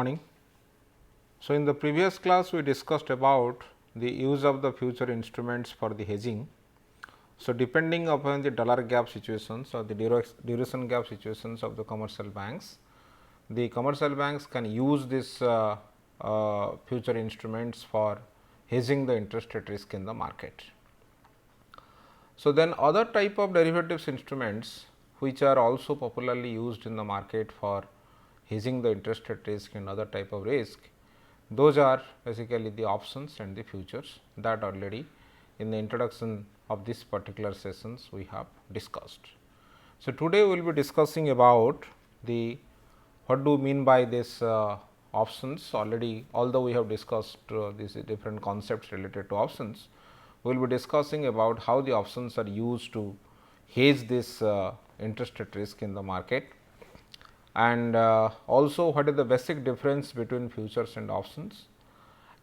morning. So, in the previous class we discussed about the use of the future instruments for the hedging. So, depending upon the dollar gap situations or the duration gap situations of the commercial banks, the commercial banks can use this future instruments for hedging the interest rate risk in the market. So, then other type of derivatives instruments which are also popularly used in the market for hedging the interest rate risk and other type of risk, those are basically the options and the futures that already in the introduction of this particular sessions we have discussed. So, today we will be discussing about the what do you mean by this options. Already although we have discussed these different concepts related to options, we will be discussing about how the options are used to hedge this interest rate risk in the market, and also what is the basic difference between futures and options.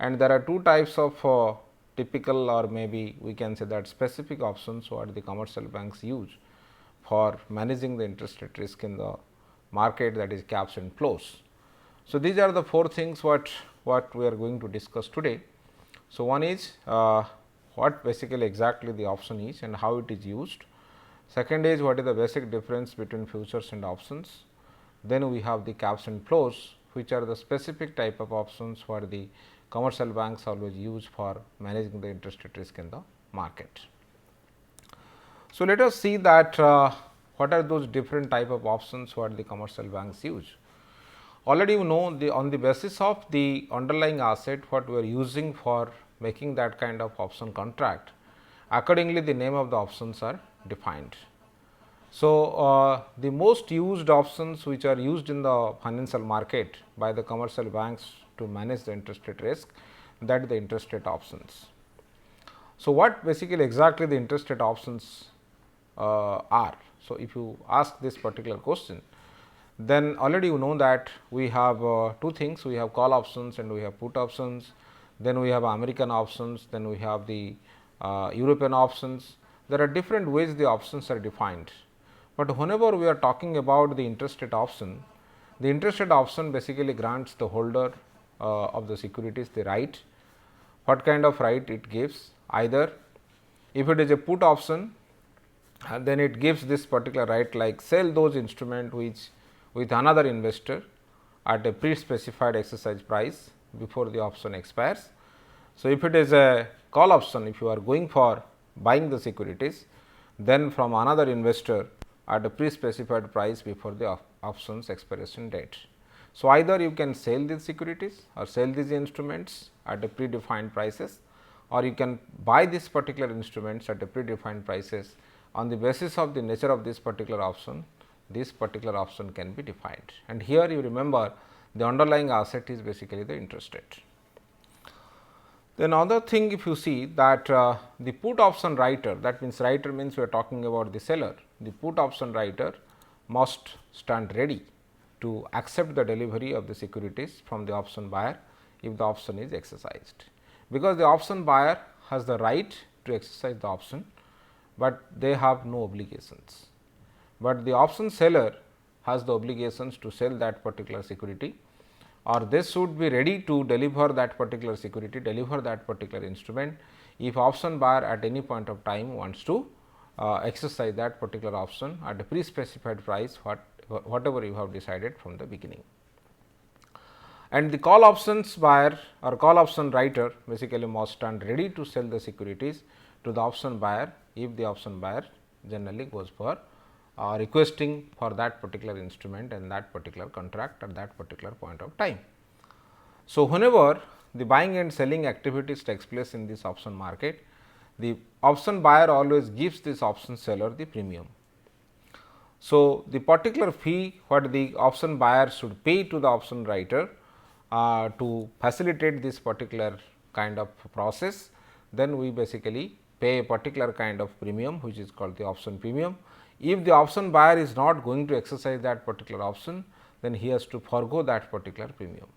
And there are two types of typical or maybe we can say that specific options what the commercial banks use for managing the interest rate risk in the market, that is caps and floors. So, these are the four things what we are going to discuss today. So, one is what basically exactly the option is and how it is used. Second is what is the basic difference between futures and options. Then we have the caps and floors, which are the specific type of options where the commercial banks always use for managing the interest rate risk in the market. So, let us see that what are those different type of options what the commercial banks use. Already you know on the basis of the underlying asset what we are using for making that kind of option contract, accordingly the name of the options are defined. So, the most used options which are used in the financial market by the commercial banks to manage the interest rate risk, that is the interest rate options. So, what basically exactly the interest rate options are. So, if you ask this particular question, then already you know that we have two things, we have call options and we have put options, then we have American options, then we have the European options. There are different ways the options are defined. But whenever we are talking about the interest rate option, the interest rate option basically grants the holder of the securities the right. What kind of right it gives? Either if it is a put option, then it gives this particular right like sell those instrument which with another investor at a pre-specified exercise price before the option expires. So, if it is a call option, if you are going for buying the securities, then from another investor at a pre-specified price before the options expiration date. So, either you can sell these securities or sell these instruments at a predefined prices, or you can buy this particular instruments at a predefined prices. On the basis of the nature of this particular option, this particular option can be defined. And here you remember the underlying asset is basically the interest rate. Then another thing, if you see that the put option writer, that means writer means we are talking about the seller, the put option writer must stand ready to accept the delivery of the securities from the option buyer if the option is exercised, because the option buyer has the right to exercise the option, but they have no obligations, but the option seller has the obligations to sell that particular security, or they should be ready to deliver that particular security, deliver that particular instrument if option buyer at any point of time wants to exercise that particular option at a pre-specified price whatever you have decided from the beginning. And the call options buyer or call option writer basically must stand ready to sell the securities to the option buyer if the option buyer generally goes for requesting for that particular instrument and that particular contract at that particular point of time. So, whenever the buying and selling activities takes place in this option market, the option buyer always gives this option seller the premium. So, the particular fee what the option buyer should pay to the option writer to facilitate this particular kind of process, then we basically pay a particular kind of premium which is called the option premium. If the option buyer is not going to exercise that particular option, then he has to forego that particular premium.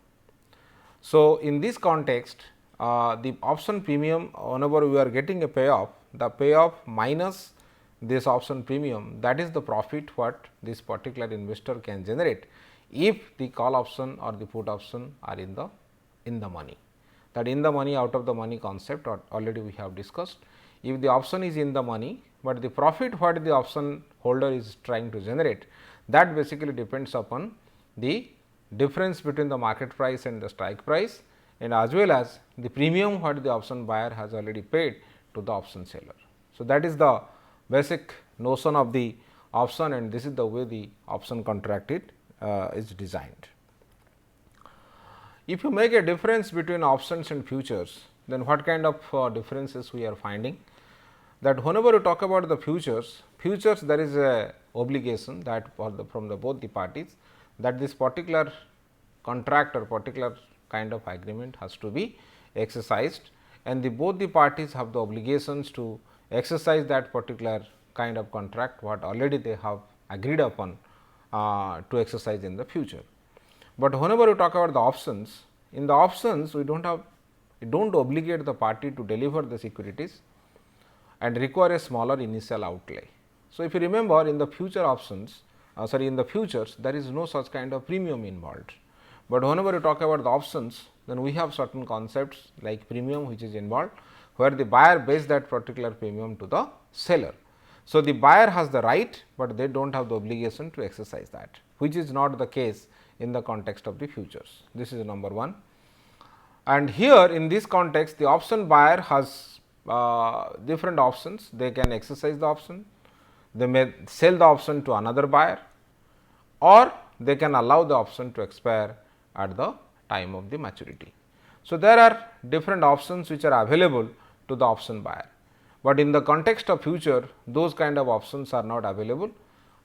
So, in this context, the option premium, whenever we are getting a payoff, the payoff minus this option premium, that is the profit what this particular investor can generate if the call option or the put option are in the money. That in the money, out of the money concept already we have discussed. If the option is in the money, but the profit what the option holder is trying to generate, that basically depends upon the difference between the market price and the strike price, and as well as the premium what the option buyer has already paid to the option seller. So, that is the basic notion of the option, and this is the way the option contract is designed. If you make a difference between options and futures, then what kind of differences we are finding? That whenever you talk about the futures there is a obligation that from both the parties, that this particular contract or particular kind of agreement has to be exercised, and both the parties have the obligations to exercise that particular kind of contract what already they have agreed upon to exercise in the future. But whenever you talk about the options, in the options we don't obligate the party to deliver the securities and require a smaller initial outlay. So, if you remember in the future options, in the futures there is no such kind of premium involved, but whenever you talk about the options, then we have certain concepts like premium which is involved, where the buyer pays that particular premium to the seller. So, the buyer has the right, but they do not have the obligation to exercise that, which is not the case in the context of the futures. This is number one. And here in this context, the option buyer has different options. They can exercise the option, they may sell the option to another buyer, or they can allow the option to expire at the time of the maturity. So, there are different options which are available to the option buyer, but in the context of future those kind of options are not available,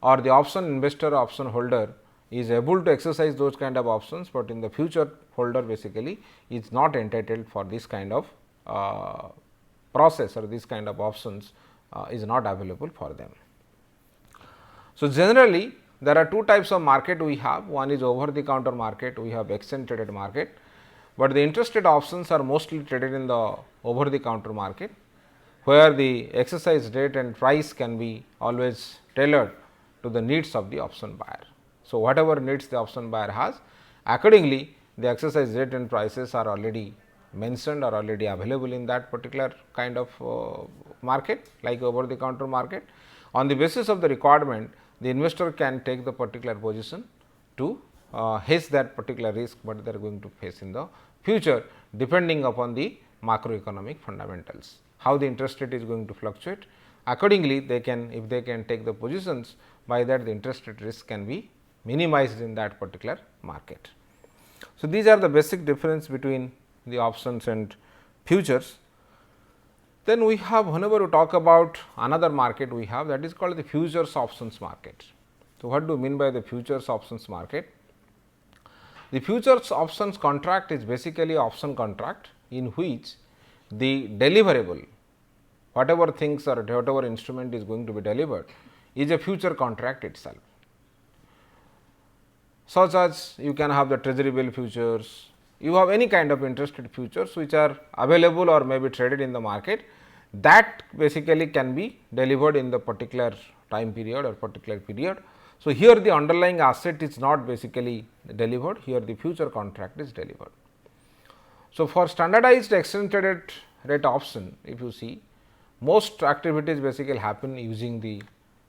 or the option investor, option holder is able to exercise those kind of options, but in the future holder basically is not entitled for this kind of process, or this kind of options is not available for them. So, generally there are two types of market we have. One is over the counter market, we have exchange traded market, but the interest rate options are mostly traded in the over the counter market, where the exercise date and price can be always tailored to the needs of the option buyer. So, whatever needs the option buyer has, accordingly the exercise date and prices are already mentioned or already available in that particular kind of market, like over the counter market. On the basis of the requirement, the investor can take the particular position to hedge that particular risk, but they are going to face in the future depending upon the macroeconomic fundamentals, how the interest rate is going to fluctuate. Accordingly, they can, if they can take the positions, by that the interest rate risk can be minimized in that particular market. So, these are the basic difference between the options and futures. Then we have, whenever we talk about another market we have, that is called the futures options market. So, what do you mean by the futures options market? The futures options contract is basically option contract in which the deliverable, whatever things or whatever instrument is going to be delivered, is a future contract itself. Such as you can have the treasury bill futures, you have any kind of interest rate futures which are available or may be traded in the market, that basically can be delivered in the particular time period or particular period. So, here the underlying asset is not basically delivered, here the future contract is delivered. So, for standardized exchange traded rate option, if you see, most activities basically happen using the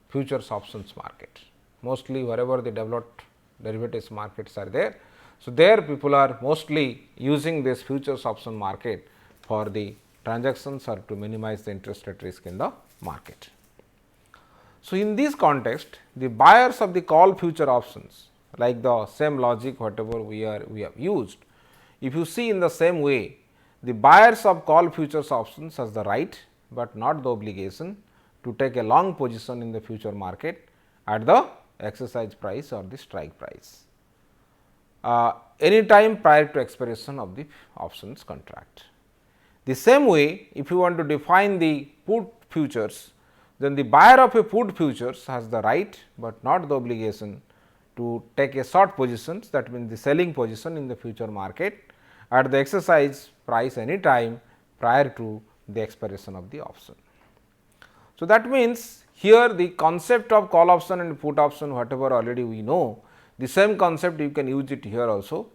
futures options market, mostly wherever the developed derivatives markets are there. So, there people are mostly using this futures option market for the transactions or to minimize the interest rate risk in the market. So, in this context, the buyers of the call future options, like the same logic whatever we have used, if you see in the same way, the buyers of call futures options has the right, but not the obligation to take a long position in the future market at the exercise price or the strike price any time prior to expiration of the options contract. The same way, if you want to define the put futures, then the buyer of a put futures has the right, but not the obligation to take a short positions, that means the selling position in the future market at the exercise price any time prior to the expiration of the option. So, that means here the concept of call option and put option whatever already we know, the same concept you can use it here also.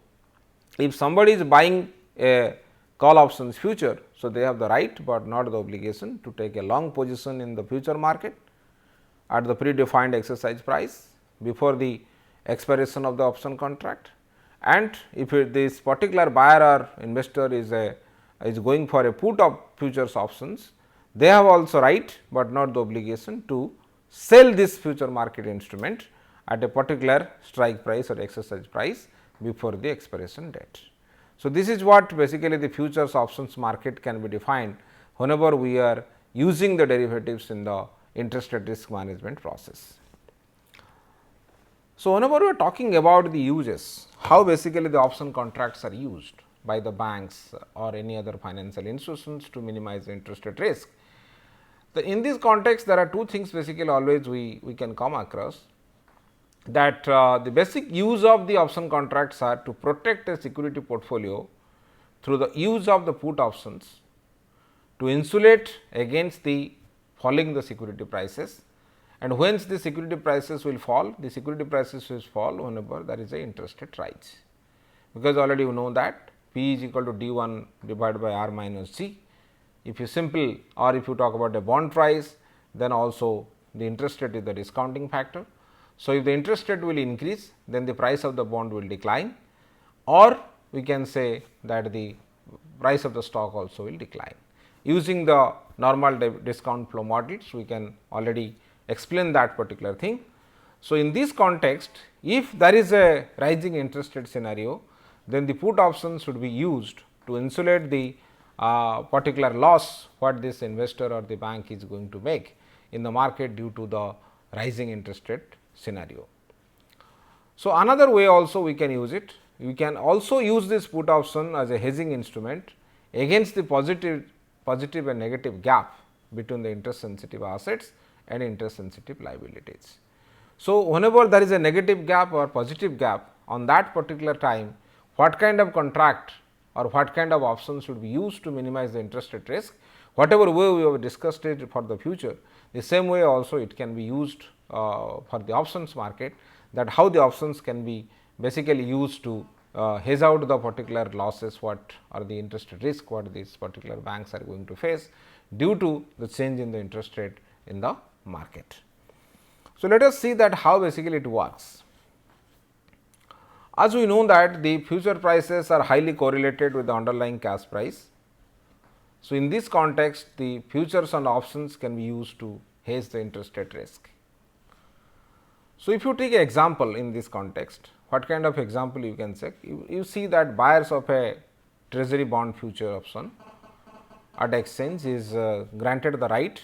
If somebody is buying a call options future, so they have the right, but not the obligation to take a long position in the future market at the predefined exercise price before the expiration of the option contract. And if this particular buyer or investor is going for a put of futures options, they have also right, but not the obligation to sell this future market instrument at a particular strike price or exercise price before the expiration date. So, this is what basically the futures options market can be defined whenever we are using the derivatives in the interest rate risk management process. So, whenever we are talking about the uses, how basically the option contracts are used by the banks or any other financial institutions to minimize the interest rate risk. In this context, there are two things basically always we can come across, that the basic use of the option contracts are to protect a security portfolio through the use of the put options to insulate against the falling the security prices, and whence the security prices will fall, the security prices will fall whenever there is a interest rate rise, because already you know that P is equal to D1 divided by R minus G. If you simple, or if you talk about a bond price, then also the interest rate is the discounting factor. So, if the interest rate will increase, then the price of the bond will decline, or we can say that the price of the stock also will decline. Using the normal discount flow models, we can already explain that particular thing. So, in this context, if there is a rising interest rate scenario, then the put options should be used to insulate the particular loss what this investor or the bank is going to make in the market due to the rising interest rate scenario. So, another way also we can use it, we can also use this put option as a hedging instrument against the positive and negative gap between the interest sensitive assets and interest sensitive liabilities. So, whenever there is a negative gap or positive gap, on that particular time, what kind of contract or what kind of options should be used to minimize the interest rate risk, whatever way we have discussed it for the future, the same way also it can be used for the options market, that how the options can be basically used to hedge out the particular losses what are the interest rate risk what these particular banks are going to face due to the change in the interest rate in the market. So, let us see that how basically it works. As we know that the future prices are highly correlated with the underlying cash price. So, in this context, the futures and options can be used to hedge the interest rate risk. So, if you take an example in this context, what kind of example you can say? You see that buyers of a treasury bond future option at exchange is granted the right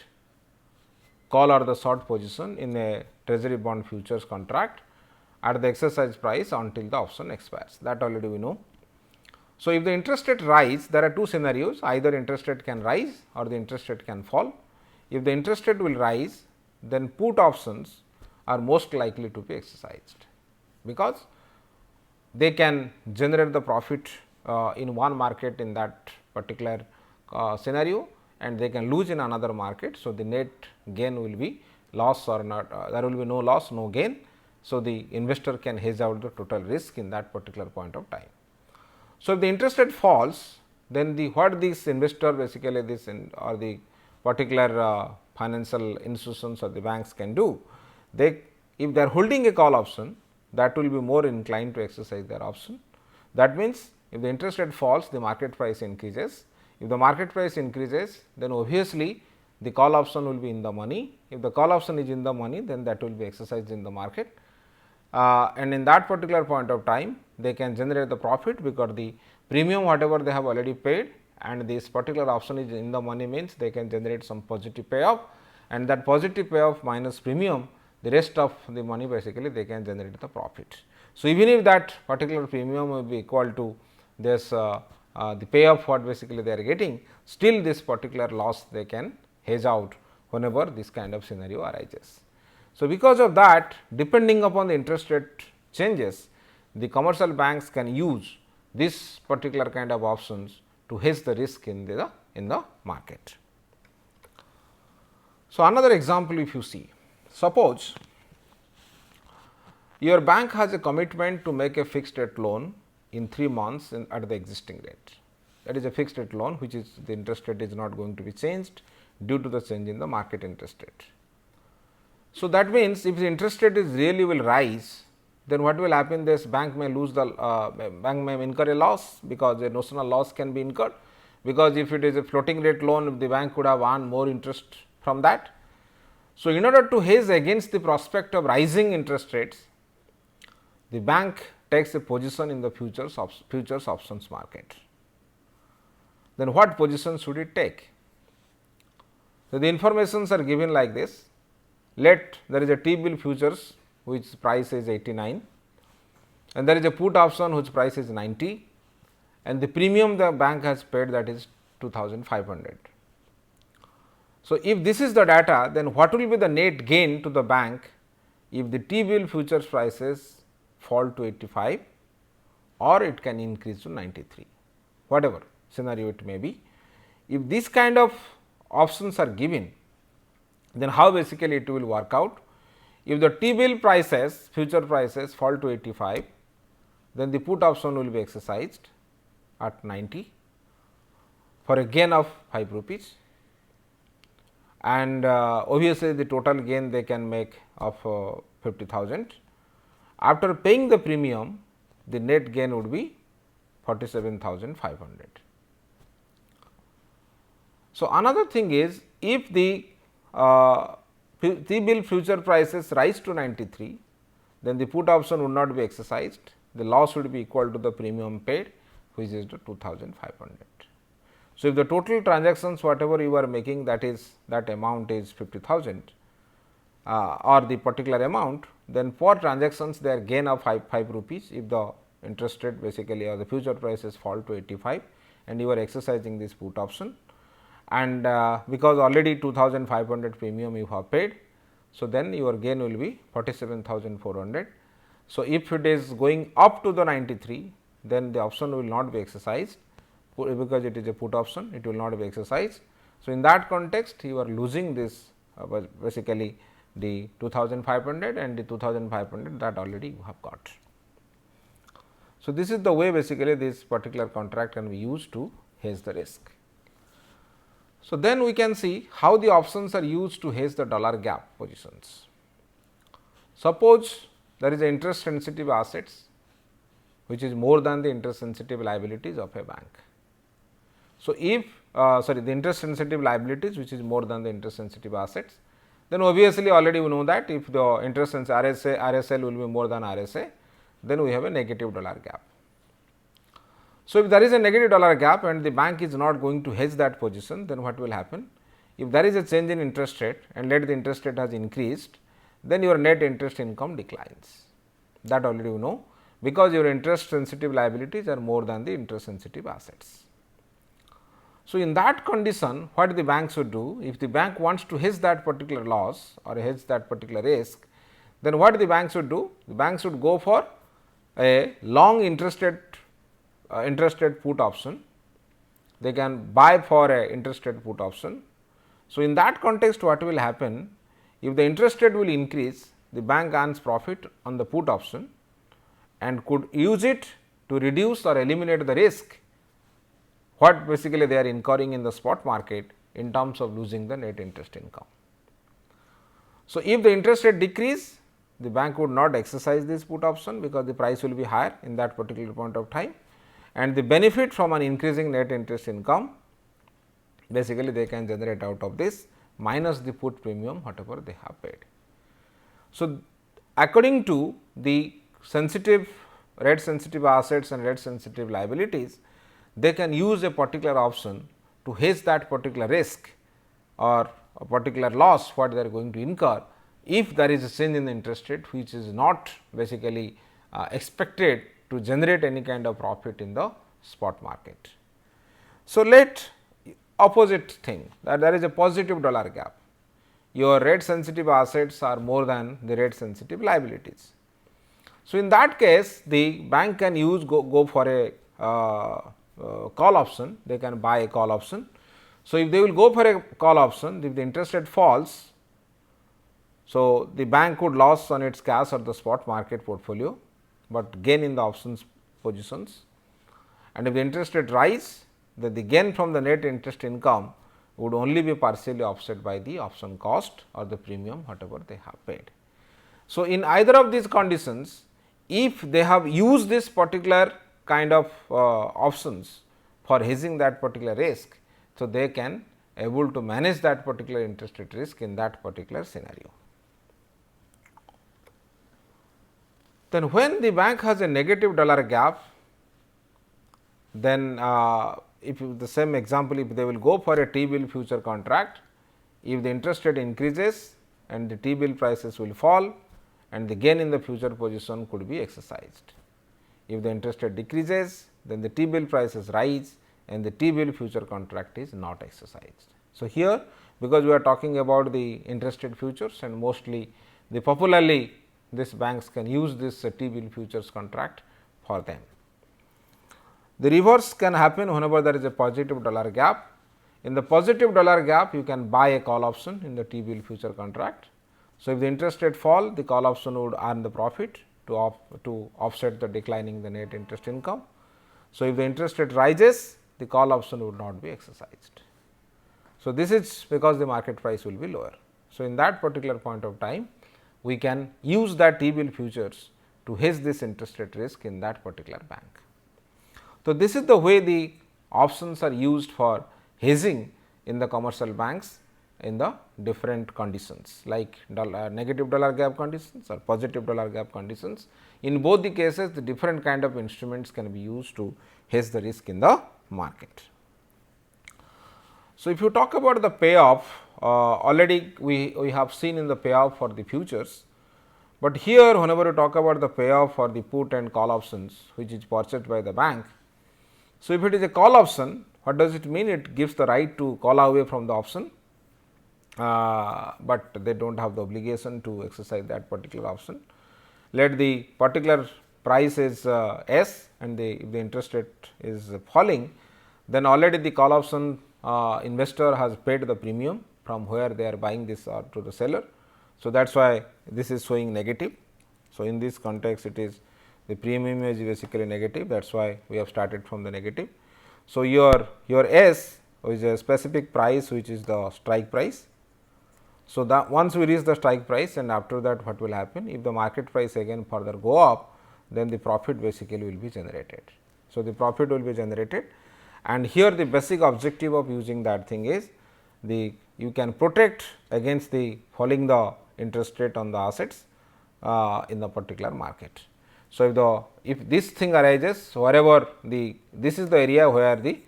call or the short position in a treasury bond futures contract at the exercise price until the option expires, that already we know. So, if the interest rate rise, there are two scenarios, either interest rate can rise or the interest rate can fall. If the interest rate will rise, then put options are most likely to be exercised, because they can generate the profit in one market in that particular scenario, and they can lose in another market. So, the net gain will be loss or not, there will be no loss, no gain. So, the investor can hedge out the total risk in that particular point of time. So, if the interest rate falls, then the what this investor basically this or the particular financial institutions or the banks can do, they if they are holding a call option, that will be more inclined to exercise their option. That means, if the interest rate falls, the market price increases. If the market price increases, then obviously the call option will be in the money. If the call option is in the money, then that will be exercised in the market. And in that particular point of time, they can generate the profit, because the premium whatever they have already paid and this particular option is in the money means they can generate some positive payoff, and that positive payoff minus premium, the rest of the money basically they can generate the profit. So, even if that particular premium will be equal to this the payoff what basically they are getting, still this particular loss they can hedge out whenever this kind of scenario arises. So, because of that, depending upon the interest rate changes, the commercial banks can use this particular kind of options to hedge the risk in the market. So, another example if you see, suppose your bank has a commitment to make a fixed rate loan in 3 months at the existing rate. That is a fixed rate loan, which is the interest rate is not going to be changed due to the change in the market interest rate. So, that means if the interest rate is really will rise, then what will happen? This bank may lose the bank may incur a loss, because a notional loss can be incurred, because if it is a floating rate loan, the bank could have earned more interest from that. So, in order to hedge against the prospect of rising interest rates, the bank takes a position in the futures options market. Then what position should it take? So, the informations are given like this. Let there is a T-bill futures which price is 89, and there is a put option which price is 90, and the premium the bank has paid, that is 2500. So, if this is the data, then what will be the net gain to the bank if the T-bill futures prices fall to 85, or it can increase to 93, whatever scenario it may be. If this kind of options are given, then how basically it will work out? If the T-bill prices, future prices fall to 85, then the put option will be exercised at 90 for a gain of 5 rupees, and obviously the total gain they can make of 50,000. After paying the premium, the net gain would be 47,500. So, another thing is, if the T-bill future prices rise to 93, then the put option would not be exercised, the loss would be equal to the premium paid, which is the 2500. So, if the total transactions whatever you are making, that amount is 50,000 or the particular amount, then for transactions there gain of 5 rupees if the interest rate basically or the future prices fall to 85 and you are exercising this put option, and because already 2500 premium you have paid. So, then your gain will be 47,400. So, if it is going up to the 93, then the option will not be exercised, because it is a put option, it will not be exercised. So, in that context you are losing this basically the 2500 and the 2500 that already you have got. So, this is the way basically this particular contract can be used to hedge the risk. So, then we can see how the options are used to hedge the dollar gap positions. Suppose there is a interest sensitive assets which is more than the interest sensitive liabilities of a bank. So, if the interest sensitive liabilities which is more than the interest sensitive assets, then obviously already we know that if the interest RSL will be more than RSA, then we have a negative dollar gap. So, if there is a negative dollar gap and the bank is not going to hedge that position, then what will happen? If there is a change in interest rate and let the interest rate has increased, then your net interest income declines. That already you know, because your interest sensitive liabilities are more than the interest sensitive assets. So, in that condition, what the bank should do? If the bank wants to hedge that particular loss or hedge that particular risk, then what the bank should do? The bank should go for a long interest rate put option. They can buy for a interest rate put option. So, in that context what will happen? If the interest rate will increase, the bank earns profit on the put option and could use it to reduce or eliminate the risk what basically they are incurring in the spot market in terms of losing the net interest income. So, if the interest rate decrease, the bank would not exercise this put option, because the price will be higher in that particular point of time, and the benefit from an increasing net interest income basically they can generate out of this minus the put premium whatever they have paid. So, according to the sensitive rate sensitive assets and rate sensitive liabilities, they can use a particular option to hedge that particular risk or a particular loss what they are going to incur if there is a change in the interest rate which is not basically expected to generate any kind of profit in the spot market. So, let opposite thing, that there is a positive dollar gap, your rate sensitive assets are more than the rate sensitive liabilities. So, in that case the bank can go for a call option, they can buy a call option. So, if they will go for a call option, if the interest rate falls, So, the bank would lose on its cash or the spot market portfolio, but gain in the options positions, and if the interest rate rise, then the gain from the net interest income would only be partially offset by the option cost or the premium whatever they have paid. So, in either of these conditions, if they have used this particular kind of options for hedging that particular risk, so they can able to manage that particular interest rate risk in that particular scenario. Then when the bank has a negative dollar gap, then if the same example, if they will go for a T-bill future contract, if the interest rate increases and the T-bill prices will fall and the gain in the future position could be exercised. If the interest rate decreases, then the T-bill prices rise and the T-bill future contract is not exercised. So, here because we are talking about the interest rate futures and mostly the popularly these banks can use this T-bill futures contract for them. The reverse can happen whenever there is a positive dollar gap. In the positive dollar gap, you can buy a call option in the T-bill future contract. So, if the interest rate fall, the call option would earn the profit to offset the declining the net interest income. So, if the interest rate rises, the call option would not be exercised. So, this is because the market price will be lower. So, in that particular point of time, we can use that T-bill futures to hedge this interest rate risk in that particular bank. So, this is the way the options are used for hedging in the commercial banks in the different conditions like negative dollar gap conditions or positive dollar gap conditions. In both the cases, the different kind of instruments can be used to hedge the risk in the market. So, if you talk about the payoff, already we have seen in the payoff for the futures, but here whenever you talk about the payoff for the put and call options which is purchased by the bank. So, if it is a call option, what does it mean? It gives the right to call away from the option, but they do not have the obligation to exercise that particular option. Let the particular price is S and if the interest rate is falling, then already the call option investor has paid the premium from where they are buying this to the seller. So, that is why this is showing negative. So, in this context it is the premium is basically negative, that is why we have started from the negative. So, your S is a specific price which is the strike price. So, that once we reach the strike price and after that what will happen, if the market price again further go up, then the profit basically will be generated. So, the profit will be generated, and here the basic objective of using that thing is you can protect against the falling the interest rate on the assets in the particular market. So, if this thing arises, wherever this is the area where the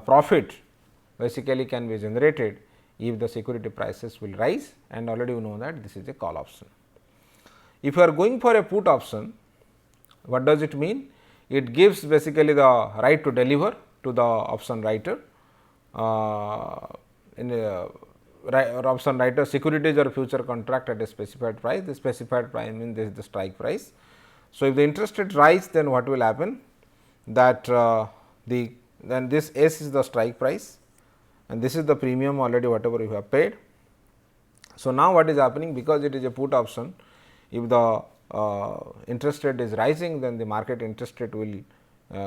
profit basically can be generated if the security prices will rise, and already you know that this is a call option. If you are going for a put option, what does it mean? It gives basically the right to deliver to the option writer option writer securities or future contract at a specified price. The specified price means this is the strike price. So, if the interest rate rise, then what will happen, that then this S is the strike price and this is the premium already whatever you have paid. So, now what is happening, because it is a put option, if the interest rate is rising, then the market interest rate will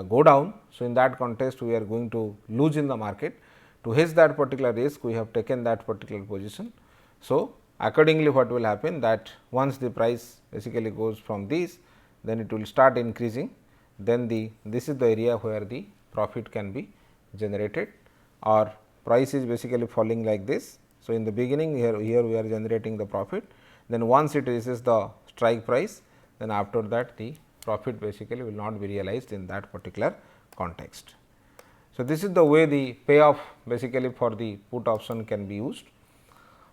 go down. So, in that context we are going to lose in the market. To hedge that particular risk, we have taken that particular position. So, accordingly what will happen, that once the price basically goes from this, then it will start increasing, then this is the area where the profit can be generated, or price is basically falling like this. So, in the beginning here we are generating the profit, then once it reaches the strike price, then after that the profit basically will not be realized in that particular context. So, this is the way the payoff basically for the put option can be used.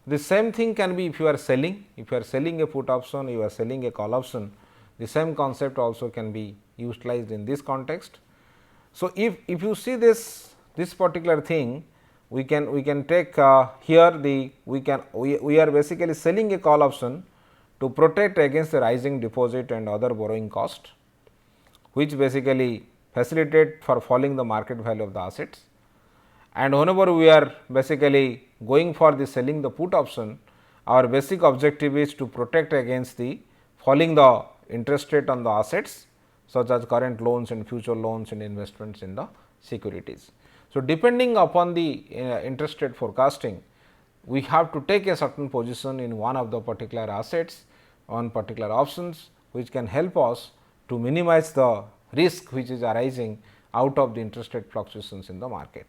The same thing can be if you are selling a put option, you are selling a call option, the same concept also can be utilized in this context. So, if you see this particular thing, we can take here we are basically selling a call option to protect against the rising deposit and other borrowing cost, which basically facilitate for falling the market value of the assets. And whenever we are basically going for the selling the put option, our basic objective is to protect against the falling the interest rate on the assets such as current loans and future loans and investments in the securities. So, depending upon the interest rate forecasting, we have to take a certain position in one of the particular assets on particular options, which can help us to minimize the risk which is arising out of the interest rate fluctuations in the market.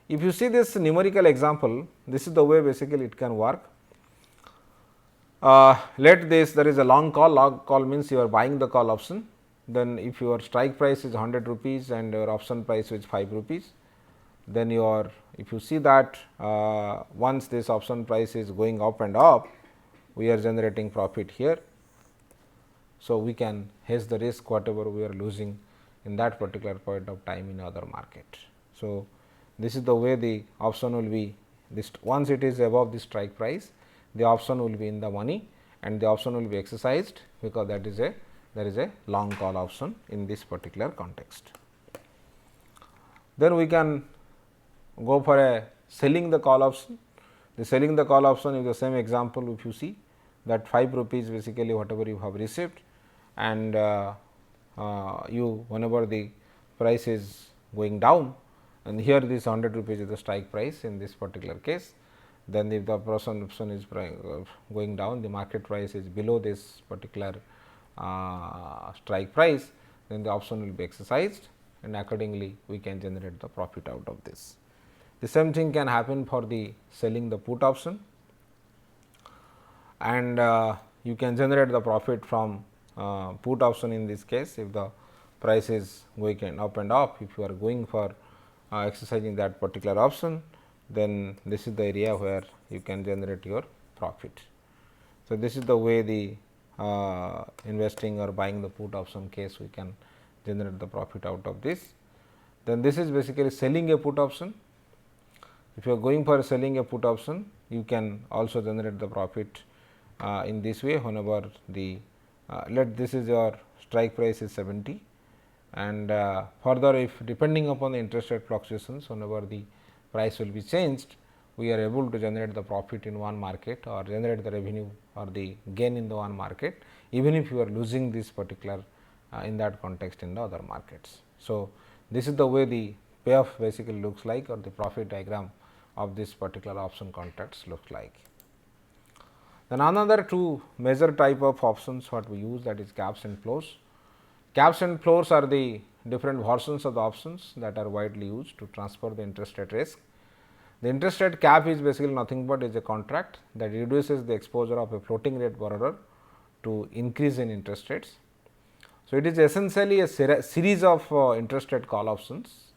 If you see this numerical example, this is the way basically it can work. Let this, there is a long call means you are buying the call option. Then if your strike price is 100 rupees and your option price is 5 rupees, then your, if you see that once this option price is going up and up, we are generating profit here. So, we can hedge the risk whatever we are losing in that particular point of time in other market. So, this is the way the option will be, this once it is above the strike price, the option will be in the money and the option will be exercised, because that is a, there is a long call option in this particular context. Then we can go for a selling the call option. The selling the call option is the same example. If you see that 5 rupees basically whatever you have received, and you whenever the price is going down, and here this 100 rupees is the strike price in this particular case, then if the option is going down, the market price is below this particular strike price, then the option will be exercised and accordingly we can generate the profit out of this. The same thing can happen for the selling the put option, and you can generate the profit from put option in this case. If the price is going up and up, if you are going for exercising that particular option, then this is the area where you can generate your profit. So, this is the way the investing or buying the put option case we can generate the profit out of this. Then this is basically selling a put option. If you are going for selling a put option, you can also generate the profit in this way. Whenever the let this is your strike price is 70, and further if depending upon the interest rate fluctuations, whenever the price will be changed, we are able to generate the profit in one market or generate the revenue or the gain in the one market, even if you are losing this particular in that context in the other markets. So, this is the way the payoff basically looks like, or the profit diagram of this particular option contracts looks like. Then another two major type of options what we use, that is caps and floors. Caps and floors are the different versions of the options that are widely used to transfer the interest rate risk. The interest rate cap is basically nothing but is a contract that reduces the exposure of a floating rate borrower to increase in interest rates. So, it is essentially a series of interest rate call options.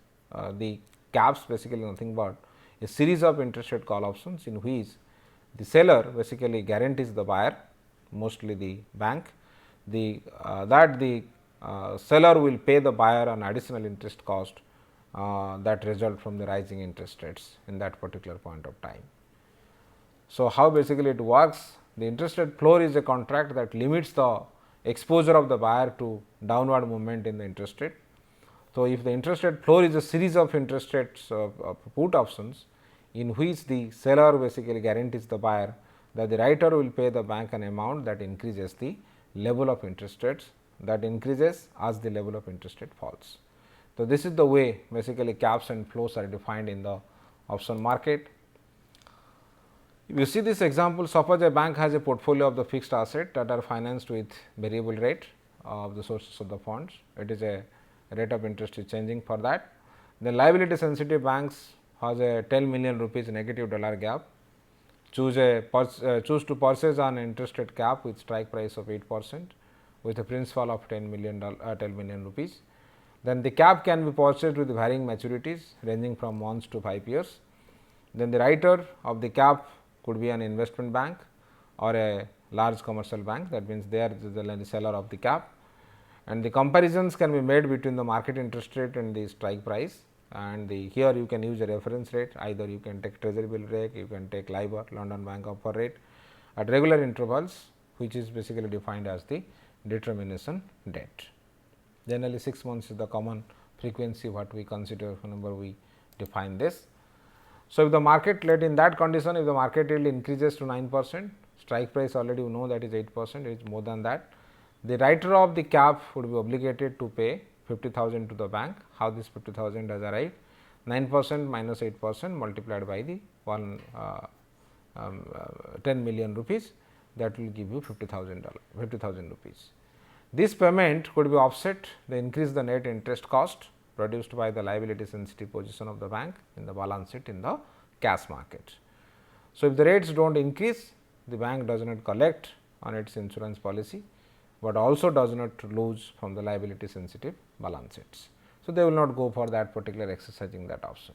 The caps basically nothing but a series of interest rate call options in which the seller basically guarantees the buyer, mostly the bank, that the seller will pay the buyer an additional interest cost that result from the rising interest rates in that particular point of time. So, how basically it works? The interest rate floor is a contract that limits the exposure of the buyer to downward movement in the interest rate. So, if the interest rate floor is a series of interest rates put options in which the seller basically guarantees the buyer that the writer will pay the bank an amount that increases the level of interest rates, that increases as the level of interest rate falls. So, this is the way basically caps and floors are defined in the option market. If you see this example, suppose a bank has a portfolio of the fixed asset that are financed with variable rate of the sources of the funds. It is a rate of interest is changing for that. The liability sensitive banks has a 10 million rupees negative dollar gap, choose to purchase an interest rate cap with strike price of 8% with a principal of 10 million rupees. Then the cap can be purchased with varying maturities ranging from months to 5 years. Then the writer of the cap could be an investment bank or a large commercial bank, that means they are the seller of the cap, and the comparisons can be made between the market interest rate and the strike price, and here you can use a reference rate, either you can take treasury bill rate, you can take LIBOR, London Bank offer rate at regular intervals, which is basically defined as the determination date. Generally 6 months is the common frequency what we consider whenever we define this. So, if the market, let in that condition, if the market yield increases to 9%, strike price already you know that is 8%, it is more than that. The writer of the cap would be obligated to pay 50,000 to the bank. How this 50,000 does arrive? 9% minus 8% multiplied by the 10 million rupees, that will give you $50,000 rupees. This payment could be offset the increase the net interest cost produced by the liability sensitive position of the bank in the balance sheet in the cash market. So, if the rates do not increase, the bank does not collect on its insurance policy, but also does not lose from the liability sensitive balance sheets. So, they will not go for that particular exercising that option.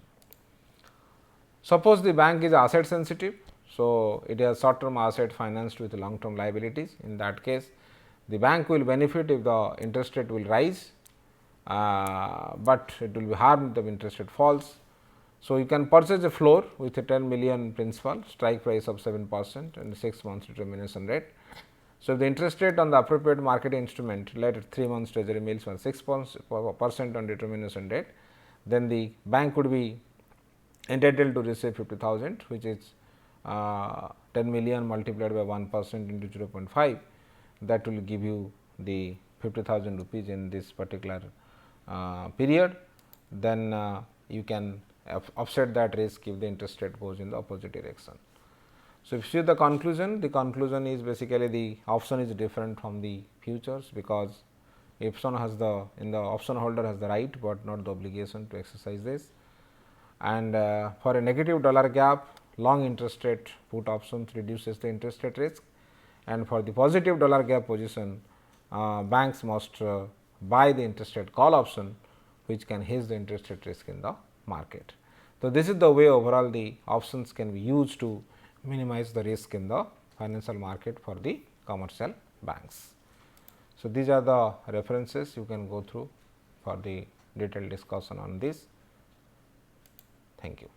Suppose the bank is asset sensitive. So, it has short term asset financed with long term liabilities. In that case, the bank will benefit if the interest rate will rise, but it will be harmed if the interest rate falls. So, you can purchase a floor with a 10 million principal, strike price of 7% and 6 months determination rate. So, if the interest rate on the appropriate market instrument, let it 3 months treasury bills was 6% on determination rate, then the bank would be entitled to receive 50,000, which is 10 million multiplied by 1% into 0.5, that will give you the 50,000 rupees in this particular period. Then you can offset that risk if the interest rate goes in the opposite direction. So, if you see the conclusion is basically the option is different from the futures, because option has the option holder has the right, but not the obligation to exercise this. And for a negative dollar gap, long interest rate put options reduces the interest rate risk, and for the positive dollar gap position, banks must buy the interest rate call option, which can hedge the interest rate risk in the market. So, this is the way overall the options can be used to minimize the risk in the financial market for the commercial banks. So, these are the references you can go through for the detailed discussion on this. Thank you.